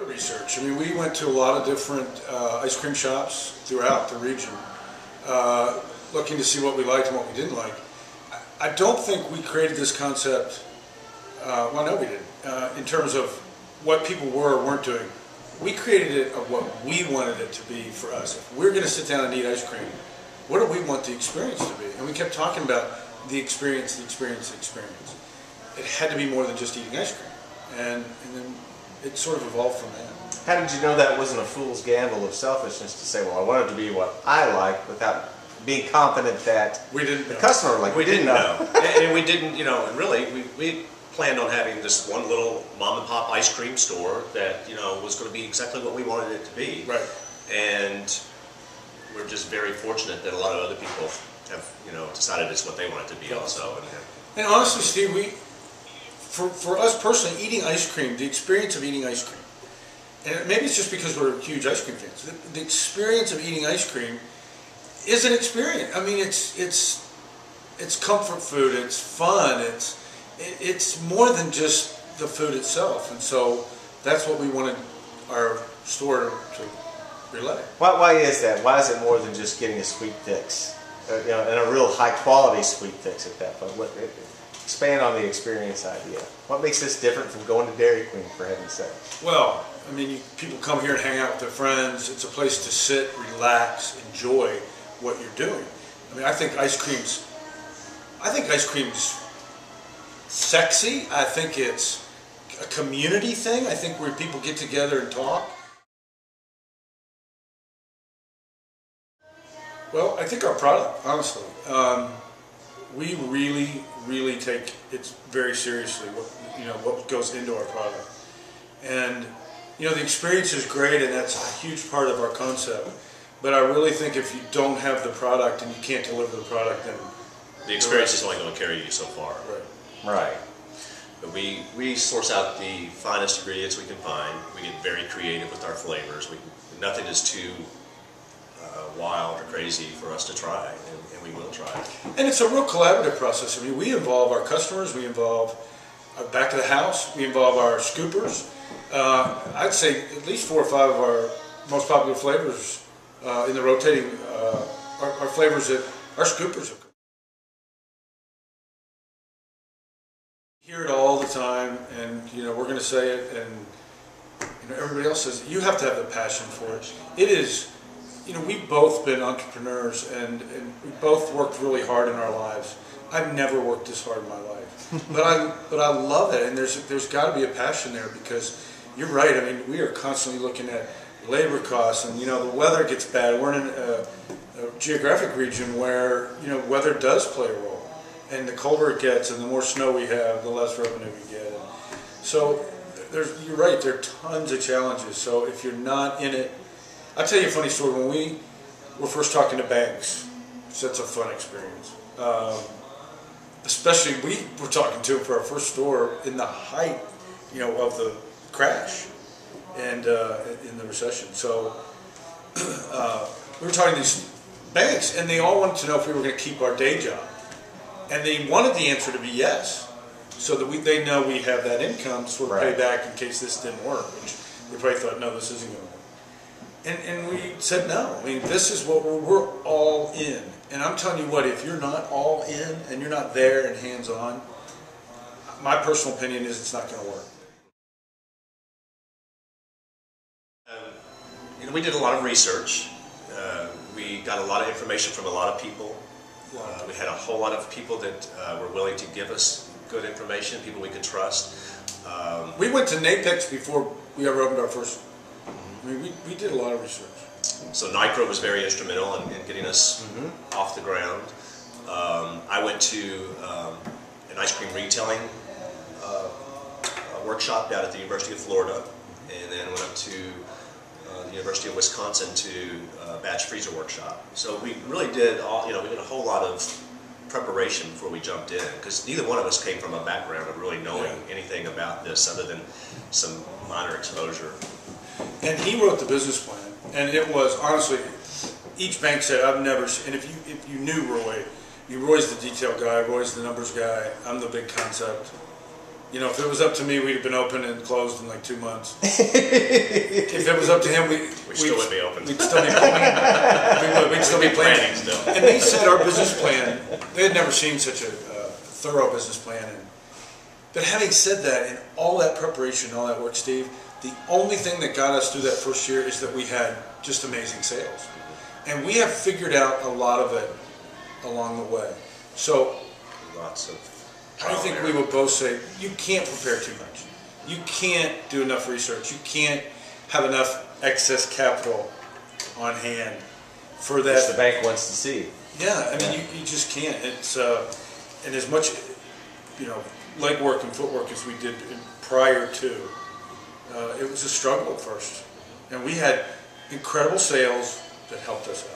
Research. I mean, we went to a lot of different ice cream shops throughout the region, looking to see what we liked and what we didn't like. I don't think we created this concept, well, no, we didn't, in terms of what people were or weren't doing. We created it of what we wanted it to be for us. If we're going to sit down and eat ice cream, what do we want the experience to be? And we kept talking about the experience, the experience, the experience. It had to be more than just eating ice cream. And then it sort of evolved from that. How did you know that wasn't a fool's gamble of selfishness to say, well, I want it to be what I like, without being confident that the customer like? We didn't know. And we didn't, you know, and really, we planned on having this one little mom and pop ice cream store that, you know, was going to be exactly what we wanted it to be. Right. And we're just very fortunate that a lot of other people have, you know, decided it's what they want it to be also. And honestly, Steve, for us personally, eating ice cream, the experience of eating ice cream, and maybe it's just because we're huge ice cream fans, the experience of eating ice cream is an experience. I mean, it's comfort food, it's fun, it's more than just the food itself, and so that's what we wanted our store to relay. Why is that? Why is it more than just getting a sweet fix, you know, and a real high quality sweet fix at that point? Expand on the experience idea. What makes this different from going to Dairy Queen, for heaven's sake? Well, I mean, people come here and hang out with their friends. It's a place to sit, relax, enjoy what you're doing. I mean, I think ice cream's sexy. I think it's a community thing. I think where people get together and talk. Well, I think our product, honestly, we really take it very seriously. What goes into our product, and you know, the experience is great, and that's a huge part of our concept. But I really think if you don't have the product and you can't deliver the product, then the experience is only going to carry you so far. Right. But we source out the finest ingredients we can find. We get very creative with our flavors. Nothing is too wild or crazy for us to try, and we will try it. And it's a real collaborative process. I mean, we involve our customers, we involve back of the house, we involve our scoopers. I'd say at least 4 or 5 of our most popular flavors in the rotating are flavors that our scoopers have. Hear it all the time, and you know, we're going to say it, and you know, everybody else says it. You have to have the passion for it. It is. You know, we've both been entrepreneurs, and we both worked really hard in our lives. I've never worked this hard in my life, but I love it, and there's got to be a passion there, because you're right. I mean, we are constantly looking at labor costs, and you know, the weather gets bad. We're in a geographic region where, you know, weather does play a role, and the colder it gets, and the more snow we have, the less revenue we get. So you're right. There are tons of challenges. So if you're not in it. I'll tell you a funny story. When we were first talking to banks, so that's a fun experience. Especially, we were talking to them for our first store in the height, you know, of the crash and in the recession. So we were talking to these banks, and they all wanted to know if we were going to keep our day job, and they wanted the answer to be yes, so that they know we have that income to sort of pay back in case this didn't work. Which they probably thought, no, this isn't going to work. And we said no. I mean, this is what we're all in. And I'm telling you what, if you're not all in and you're not there and hands-on, my personal opinion is it's not going to work. You know, we did a lot of research. We got a lot of information from a lot of people. We had a whole lot of people that were willing to give us good information, people we could trust. We went to NAPICS before we ever opened our first. I mean, we did a lot of research. So NICRO was very instrumental in getting us off the ground. I went to an ice cream retailing workshop down at the University of Florida, and then went up to the University of Wisconsin to a batch freezer workshop. So we really did we did a whole lot of preparation before we jumped in, because neither one of us came from a background of really knowing anything about this other than some minor exposure. And he wrote the business plan, and it was honestly, each bank said, I've never, and if you knew Roy, Roy's the detail guy, Roy's the numbers guy, I'm the big concept. You know, if it was up to me, we'd have been open and closed in like 2 months. If it was up to him, We still would be open. We'd still be planning. We'd still be planning. Still. And they said our business plan, they had never seen such a thorough business plan. But having said that, and all that preparation, all that work, Steve, the only thing that got us through that first year is that we had just amazing sales. And we have figured out a lot of it along the way. So Lots of I think we would both say you can't prepare too much. You can't do enough research. You can't have enough excess capital on hand for that. Which the bank wants to see. Yeah, I mean, you just can't. It's and as much, you know, leg work and footwork as we did prior to, it was a struggle at first. And we had incredible sales that helped us out.